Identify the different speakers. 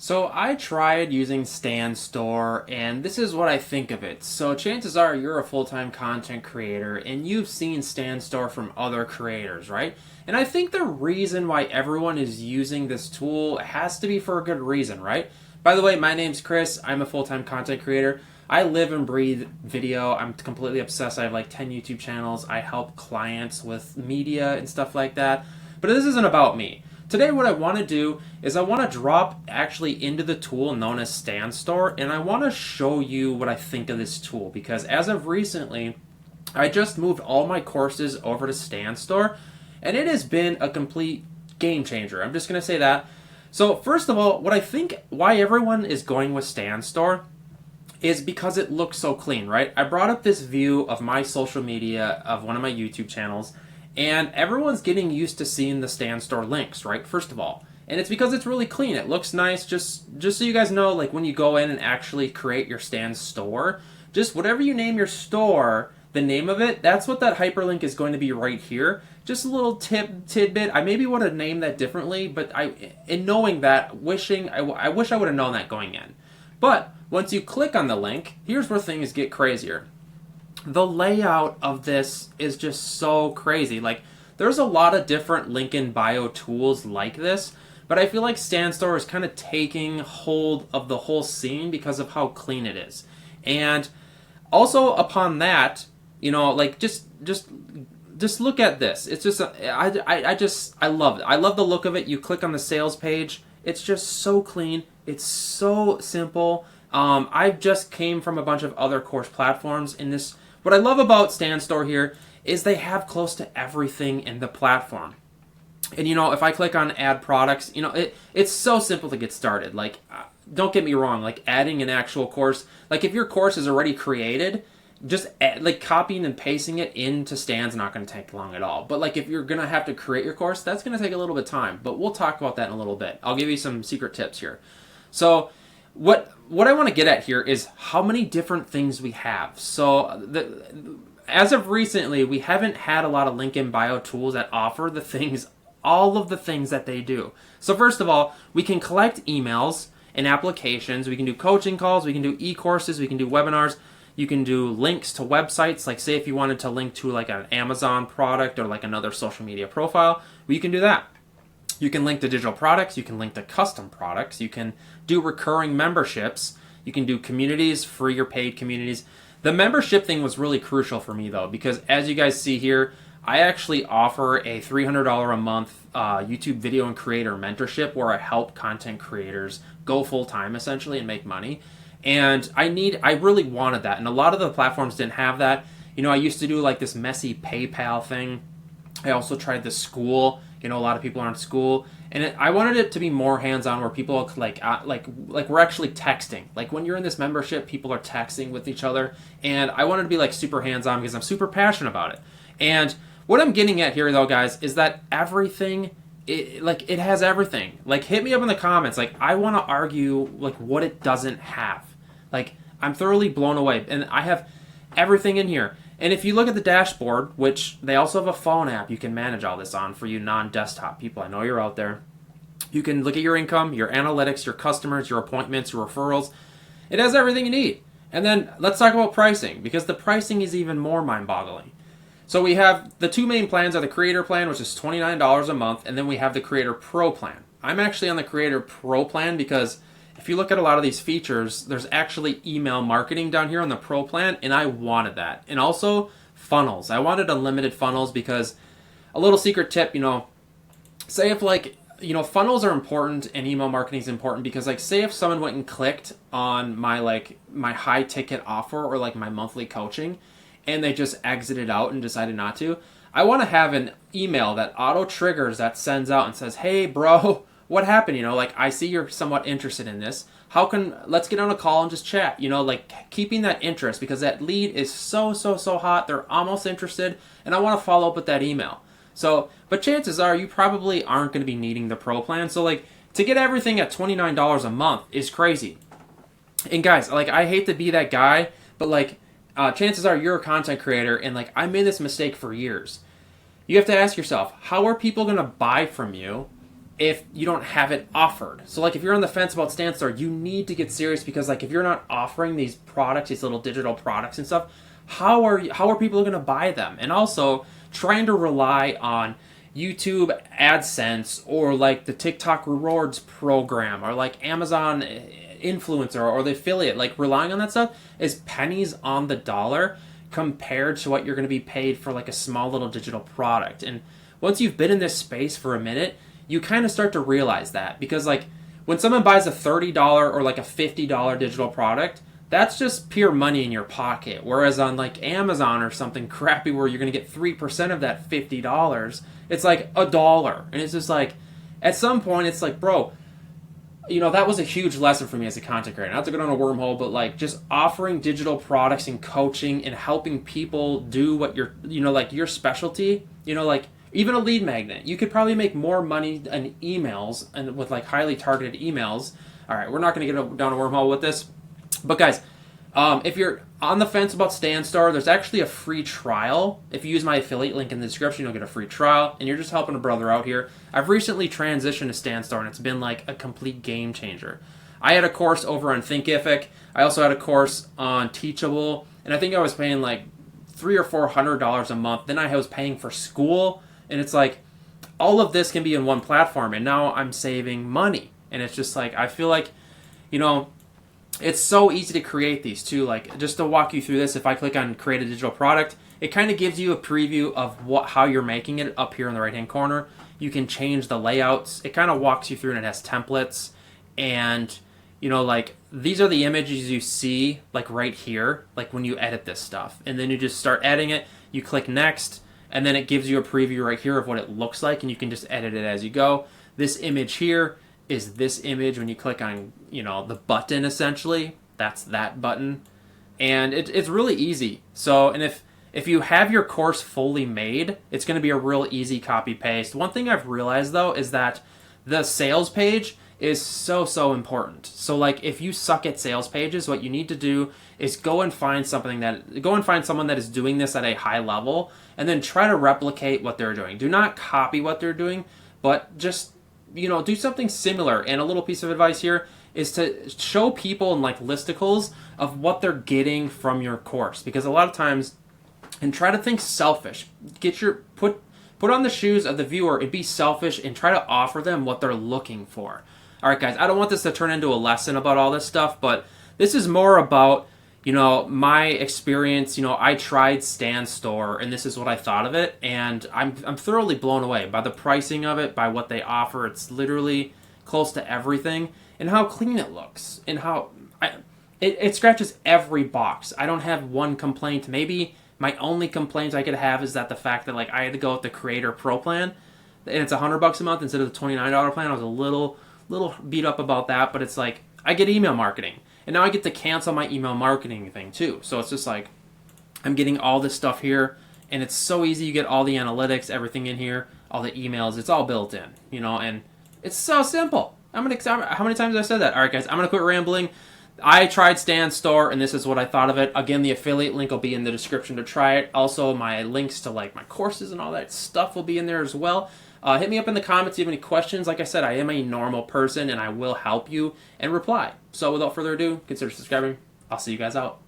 Speaker 1: So I tried using Stan Store, and this is what I think of it. So chances are you're a full-time content creator, and you've seen Stan Store from other creators, right? And I think the reason why everyone is using this tool has to be for a good reason, right? By the way, my name's Chris. I'm a full-time content creator. I live and breathe video. I'm completely obsessed. I have like 10 YouTube channels. I help clients with media and stuff like that. But this isn't about me. Today what I want to do is I want to drop actually into the tool known as Stan Store, and I want to show you what I think of this tool, because as of recently I just moved all my courses over to Stan Store, and it has been a complete game changer. I'm just going to say that. So first of all, what I think why everyone is going with Stan Store is because it looks so clean, right? I brought up this view of my social media of one of my YouTube channels, and everyone's getting used to seeing the Stan Store links, right? First of all. And it's because it's really clean. It looks nice. Just so you guys know, like when you go in and actually create your Stan Store, just whatever you name your store, the name of it, that's what that hyperlink is going to be right here. Just a little tidbit. I maybe would have named that differently, but in knowing that, I wish I would have known that going in. But once you click on the link, here's where things get crazier. The layout of this is just so crazy. Like, there's a lot of different link in bio tools like this, but I feel like Stan Store is kind of taking hold of the whole scene because of how clean it is. And also upon that, like just look at this. It's just I love it. I love the look of it. You click on the sales page. It's just so clean. It's so simple. I just came from a bunch of other course platforms in this. What I love about Stan Store here is they have close to everything in the platform. And if I click on add products, it's so simple to get started. Like, don't get me wrong, like adding an actual course, like if your course is already created, just like copying and pasting it into Stan's not going to take long at all. But like if you're going to have to create your course, that's going to take a little bit of time. But we'll talk about that in a little bit. I'll give you some secret tips here. So what I want to get at here is how many different things we have. So as of recently, we haven't had a lot of link in bio tools that offer all of the things that they do. So first of all, we can collect emails and applications. We can do coaching calls. We can do e-courses. We can do webinars. You can do links to websites. Like say if you wanted to link to like an Amazon product or like another social media profile, well, you can do that. You can link to digital products. You can link to custom products. You can do recurring memberships. You can do communities, free or paid communities. The membership thing was really crucial for me though, because as you guys see here, I actually offer a $300 a month YouTube video and creator mentorship where I help content creators go full time essentially and make money. And I really wanted that. And a lot of the platforms didn't have that. I used to do like this messy PayPal thing. I also tried the school. A lot of people aren't school, and I wanted it to be more hands-on, where people like we're actually texting. Like when you're in this membership, people are texting with each other, and I wanted to be like super hands-on because I'm super passionate about it. And what I'm getting at here, though, guys, is that everything, it has everything. Like hit me up in the comments. Like I want to argue like what it doesn't have. Like I'm thoroughly blown away, and I have everything in here. And if you look at the dashboard, which they also have a phone app you can manage all this on for you non-desktop people. I know you're out there. You can look at your income, your analytics, your customers, your appointments, your referrals. It has everything you need. And then let's talk about pricing, because the pricing is even more mind-boggling. So we have the two main plans are the Creator Plan, which is $29 a month, and then we have the Creator Pro Plan. I'm actually on the Creator Pro Plan because if you look at a lot of these features, there's actually email marketing down here on the Pro Plan, and I wanted that. And also funnels. I wanted unlimited funnels because a little secret tip, say if funnels are important and email marketing is important because like say if someone went and clicked on my high ticket offer or like my monthly coaching and they just exited out and decided not to, I want to have an email that auto triggers that sends out and says, "Hey bro, what happened? I see you're somewhat interested in this. Let's get on a call and just chat." Like keeping that interest, because that lead is so hot. They're almost interested, and I want to follow up with that email. So, but chances are you probably aren't going to be needing the Pro Plan. So like to get everything at $29 a month is crazy. And guys, like I hate to be that guy, but like chances are you're a content creator, and like I made this mistake for years. You have to ask yourself, how are people going to buy from you if you don't have it offered. So like if you're on the fence about StanStore, you need to get serious, because like if you're not offering these products, these little digital products and stuff, how are people going to buy them? And also trying to rely on YouTube AdSense or like the TikTok rewards program or like Amazon influencer or the affiliate, like relying on that stuff is pennies on the dollar compared to what you're going to be paid for like a small little digital product. And once you've been in this space for a minute, you kind of start to realize that, because like when someone buys a $30 or like a $50 digital product, that's just pure money in your pocket. Whereas on like Amazon or something crappy where you're going to get 3% of that $50, it's like $1. And it's just like, at some point it's like, bro, you know, that was a huge lesson for me as a content creator. Not to go down a wormhole, but like just offering digital products and coaching and helping people do what you're, you know, like your specialty, you know, like even a lead magnet. You could probably make more money in emails and with like highly targeted emails. All right, we're not going to get down a wormhole with this. But guys, if you're on the fence about StanStore, there's actually a free trial. If you use my affiliate link in the description, you'll get a free trial, and you're just helping a brother out here. I've recently transitioned to StanStore, and it's been like a complete game changer. I had a course over on Thinkific. I also had a course on Teachable, and I think I was paying like $300 or $400 a month. Then I was paying for school, and it's like all of this can be in one platform, and now I'm saving money. And it's just like, I feel like, you know, it's so easy to create these too. Like, just to walk you through this, if I click on create a digital product, it kind of gives you a preview of how you're making it up here in the right hand corner. You can change the layouts. It kind of walks you through, and it has templates. And you know, like these are the images you see like right here, like when you edit this stuff, and then you just start editing it. You click next, and then it gives you a preview right here of what it looks like, and you can just edit it as you go. This image here is this image. When you click on, you know, the button, essentially, that's that button. And it's really easy. So, and if you have your course fully made, it's going to be a real easy copy paste. One thing I've realized though is that the sales page is so important. So like if you suck at sales pages, what you need to do is go and find someone that is doing this at a high level, and then try to replicate what they're doing. Do not copy what they're doing, but just, you know, do something similar. And a little piece of advice here is to show people in like listicles of what they're getting from your course, because a lot of times, and try to think selfish. Put on the shoes of the viewer and be selfish and try to offer them what they're looking for. All right, guys, I don't want this to turn into a lesson about all this stuff, but this is more about, you know, my experience. You know, I tried StanStore, and this is what I thought of it, and I'm thoroughly blown away by the pricing of it, by what they offer. It's literally close to everything, and how clean it looks, and how it scratches every box. I don't have one complaint. Maybe my only complaint I could have is that the fact that like I had to go with the Creator Pro plan, and it's $100 a month instead of the $29 plan. I was a little beat up about that, but it's like I get email marketing. And now I get to cancel my email marketing thing too. So it's just like I'm getting all this stuff here, and it's so easy. You get all the analytics, everything in here, all the emails. It's all built in, you know, and it's so simple. How many times have I said that? All right, guys, I'm going to quit rambling. I tried StanStore, and this is what I thought of it. Again, the affiliate link will be in the description to try it. Also, my links to like my courses and all that stuff will be in there as well. Hit me up in the comments if you have any questions. Like I said, I am a normal person, and I will help you and reply. So without further ado, consider subscribing. I'll see you guys out.